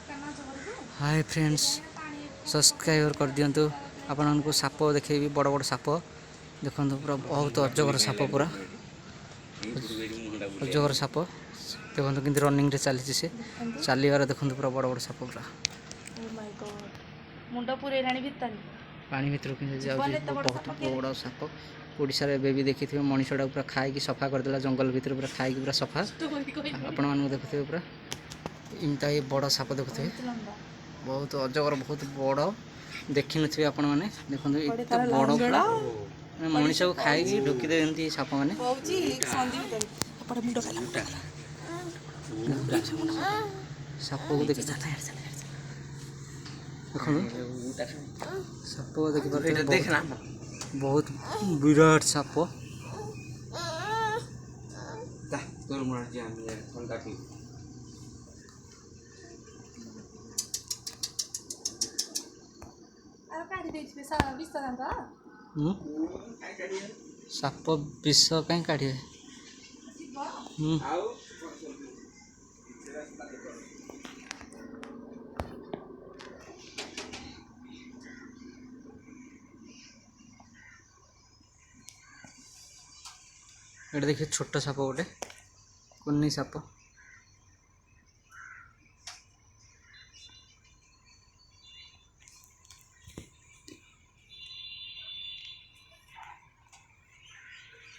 Hi friends subscribe कर दिंतु आपण को साप देखेबी बड़ बड़ साप देखो पूरा बहुत अजगर साप पूरा अजगर साप देखो कि रनिंग रे चली से चलिबार देखो पूरा बड़ बड़ साप पूरा मुंड पुरेलाणी भितर पानी भीतर बहुत बड़ साप ओडिशा रे भी देखि मनीषटा पूरा खाई सफा करदेला जंगल भीतर पूरा खाई पूरा सफा आपण मानू देखुथे पूरा इनता ये बड़ साप देखुथे बहुत अजगर बहुत बड़ देखी नी आपण मैंने देखो एत बड़ मनीष को खाई ढुकी दे साप मैंने साप को देखी साप देखना बहुत विराट साप साप विष कहीं काढ़े ये देखिए छोट साप गोटे कुन्नी साप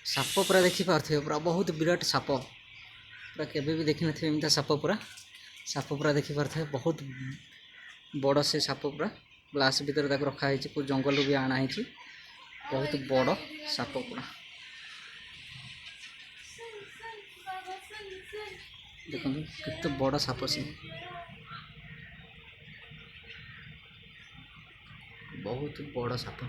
साप पूरा देखी पार्थे पूरा बहुत विराट साप पूरा केबे भी देखी नथिबे एमता साप पूरा देखी पार्थे बहुत बड़ से साप पूरा ग्लास भीतर ताक रखा है को जंगल भी आना है बहुत बड़ साप पूरा देखो कितना बड़ साप से बहुत बड़ साप।